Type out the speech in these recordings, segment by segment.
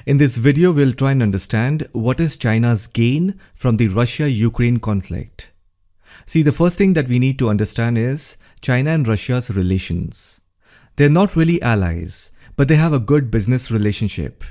In this video, we'll try and understand what is China's gain from the Russia-Ukraine conflict. See, the first thing that we need to understand is China and Russia's relations. They're not really allies, but they have a good business relationship.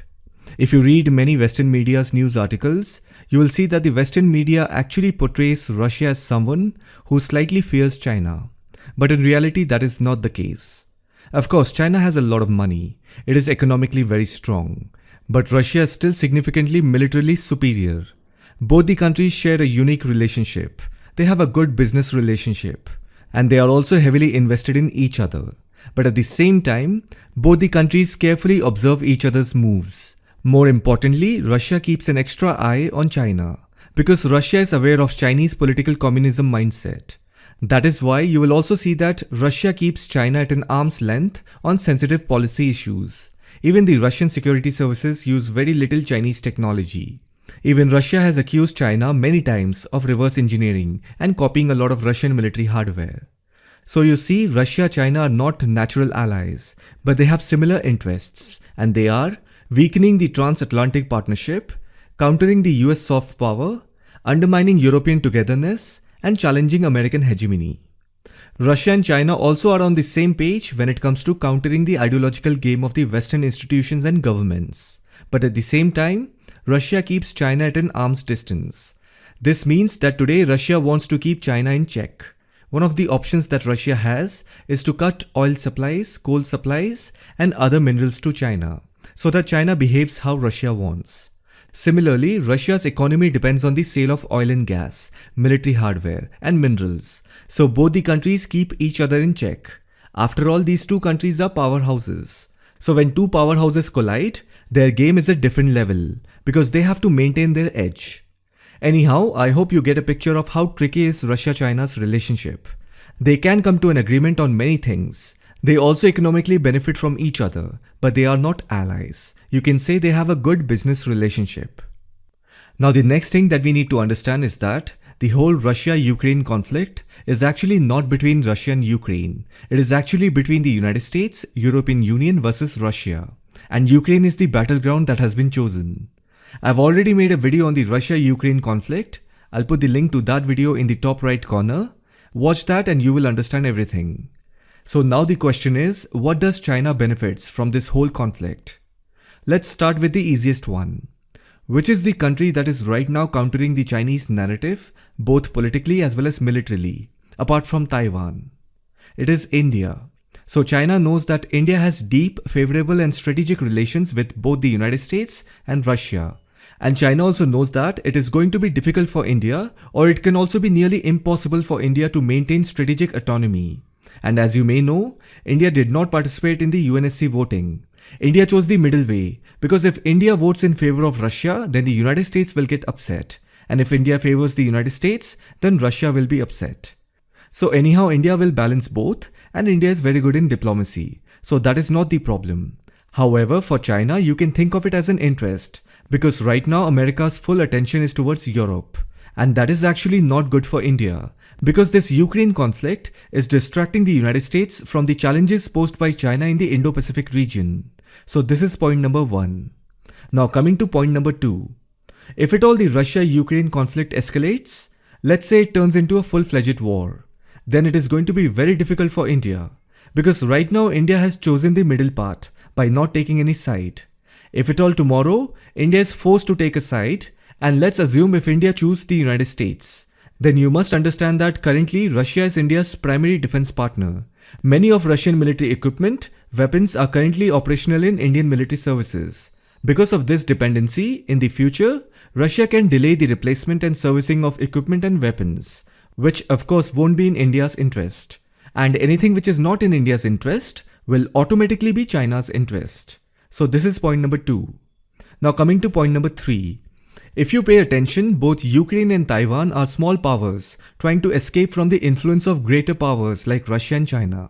If you read many Western media's news articles, you will see that the Western media actually portrays Russia as someone who slightly fears China. But in reality, that is not the case. Of course, China has a lot of money. It is economically very strong. But Russia is still significantly militarily superior. Both the countries share a unique relationship. They have a good business relationship. And they are also heavily invested in each other. But at the same time, both the countries carefully observe each other's moves. More importantly, Russia keeps an extra eye on China, because Russia is aware of Chinese political communism mindset. That is why you will also see that Russia keeps China at an arm's length on sensitive policy issues. Even the Russian security services use very little Chinese technology. Even Russia has accused China many times of reverse engineering and copying a lot of Russian military hardware. So you see, Russia and China are not natural allies, but they have similar interests, and they are weakening the transatlantic partnership, countering the US soft power, undermining European togetherness, and challenging American hegemony. Russia and China also are on the same page when it comes to countering the ideological game of the Western institutions and governments. But at the same time, Russia keeps China at an arm's distance. This means that today Russia wants to keep China in check. One of the options that Russia has is to cut oil supplies, coal supplies, and other minerals to China, so that China behaves how Russia wants. Similarly, Russia's economy depends on the sale of oil and gas, military hardware, and minerals, so both the countries keep each other in check. After all, these two countries are powerhouses. So when two powerhouses collide, their game is at different level, because they have to maintain their edge. Anyhow, I hope you get a picture of how tricky is Russia-China's relationship. They can come to an agreement on many things. They also economically benefit from each other, but they are not allies. You can say they have a good business relationship. Now the next thing that we need to understand is that the whole Russia-Ukraine conflict is actually not between Russia and Ukraine. It is actually between the United States, European Union versus Russia. And Ukraine is the battleground that has been chosen. I've already made a video on the Russia-Ukraine conflict. I'll put the link to that video in the top right corner. Watch that and you will understand everything. So now the question is, what does China benefits from this whole conflict? Let's start with the easiest one. Which is the country that is right now countering the Chinese narrative, both politically as well as militarily, apart from Taiwan? It is India. So China knows that India has deep, favorable and strategic relations with both the United States and Russia. And China also knows that it is going to be difficult for India, or it can also be nearly impossible for India to maintain strategic autonomy. And as you may know, India did not participate in the UNSC voting. India chose the middle way, because if India votes in favor of Russia, then the United States will get upset. And if India favors the United States, then Russia will be upset. So anyhow, India will balance both, and India is very good in diplomacy. So that is not the problem. However, for China, you can think of it as an interest, because right now America's full attention is towards Europe. And that is actually not good for India, because this Ukraine conflict is distracting the United States from the challenges posed by China in the Indo-Pacific region. So this is point number 1. Now coming to point number 2. If at all the Russia-Ukraine conflict escalates, let's say it turns into a full-fledged war, then it is going to be very difficult for India, because right now India has chosen the middle path by not taking any side. If at all tomorrow India is forced to take a side, and let's assume if India chooses the United States, then you must understand that currently Russia is India's primary defense partner. Many of Russian military equipment, weapons are currently operational in Indian military services. Because of this dependency, in the future, Russia can delay the replacement and servicing of equipment and weapons, which of course won't be in India's interest. And anything which is not in India's interest will automatically be China's interest. So this is point number 2. Now coming to point number 3. If you pay attention, both Ukraine and Taiwan are small powers trying to escape from the influence of greater powers like Russia and China.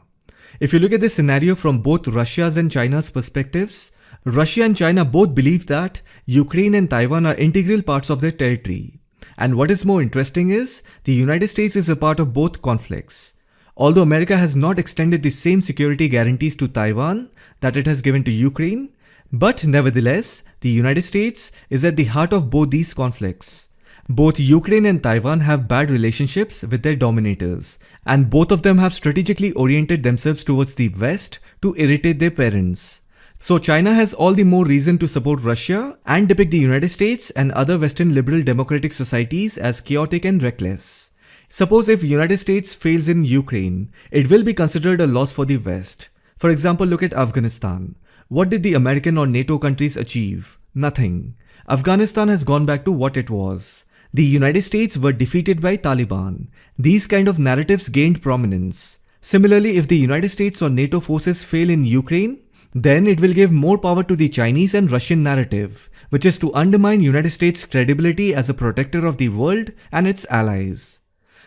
If you look at this scenario from both Russia's and China's perspectives, Russia and China both believe that Ukraine and Taiwan are integral parts of their territory. And what is more interesting is, the United States is a part of both conflicts. Although America has not extended the same security guarantees to Taiwan that it has given to Ukraine, But nevertheless, the United States is at the heart of both these conflicts. Both Ukraine and Taiwan have bad relationships with their dominators, and both of them have strategically oriented themselves towards the West to irritate their parents. So China has all the more reason to support Russia and depict the United States and other Western liberal democratic societies as chaotic and reckless. Suppose if United States fails in Ukraine, it will be considered a loss for the West. For example, look at Afghanistan. What did the American or NATO countries achieve? Nothing. Afghanistan has gone back to what it was. The United States were defeated by Taliban. These kind of narratives gained prominence. Similarly, if the United States or NATO forces fail in Ukraine, then it will give more power to the Chinese and Russian narrative, which is to undermine United States' credibility as a protector of the world and its allies.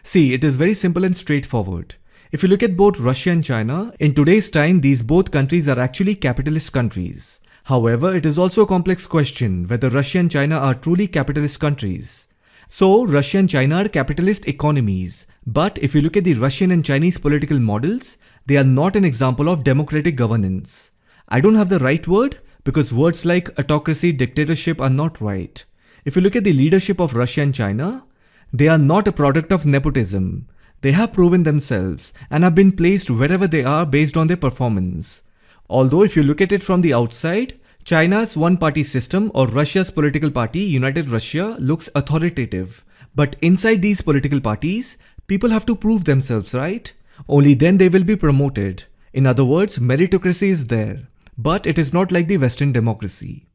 See, it is very simple and straightforward. If you look at both Russia and China, in today's time these both countries are actually capitalist countries. However, it is also a complex question whether Russia and China are truly capitalist countries. So, Russia and China are capitalist economies, but if you look at the Russian and Chinese political models, they are not an example of democratic governance. I don't have the right word because words like autocracy, dictatorship are not right. If you look at the leadership of Russia and China, they are not a product of nepotism. They have proven themselves and have been placed wherever they are based on their performance. Although if you look at it from the outside, China's one-party system or Russia's political party, United Russia, looks authoritative. But inside these political parties, people have to prove themselves, right? Only then they will be promoted. In other words, meritocracy is there. But it is not like the Western democracy.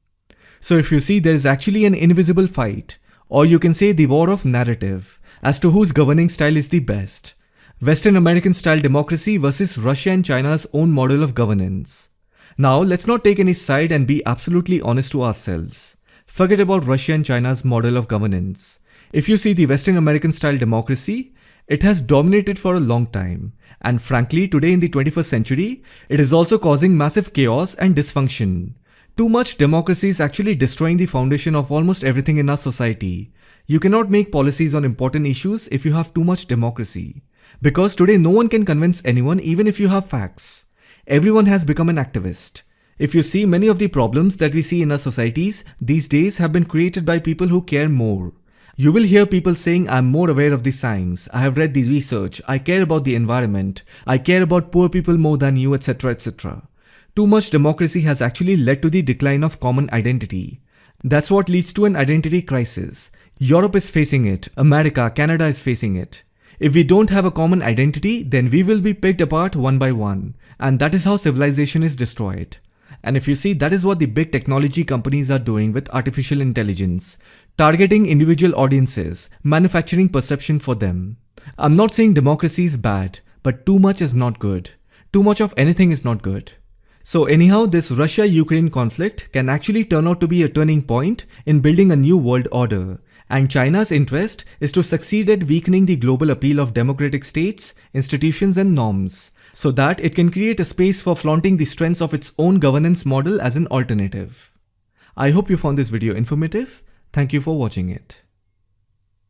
So if you see, there is actually an invisible fight, or you can say the war of narrative, as to whose governing style is the best. Western American style democracy versus Russia and China's own model of governance. Now let's not take any side and be absolutely honest to ourselves. Forget about Russia and China's model of governance. If you see the Western American style democracy, it has dominated for a long time. And frankly, today in the 21st century, it is also causing massive chaos and dysfunction. Too much democracy is actually destroying the foundation of almost everything in our society. You cannot make policies on important issues if you have too much democracy. Because today no one can convince anyone even if you have facts. Everyone has become an activist. If you see, many of the problems that we see in our societies these days have been created by people who care more. You will hear people saying, I'm more aware of the science, I have read the research, I care about the environment, I care about poor people more than you, etc. etc. Too much democracy has actually led to the decline of common identity. That's what leads to an identity crisis. Europe is facing it, America, Canada is facing it. If we don't have a common identity, then we will be picked apart one by one. And that is how civilization is destroyed. And if you see, that is what the big technology companies are doing with artificial intelligence. Targeting individual audiences, manufacturing perception for them. I'm not saying democracy is bad, but too much is not good. Too much of anything is not good. So anyhow, this Russia-Ukraine conflict can actually turn out to be a turning point in building a new world order. And China's interest is to succeed at weakening the global appeal of democratic states, institutions and norms, so that it can create a space for flaunting the strengths of its own governance model as an alternative. I hope you found this video informative. Thank you for watching it.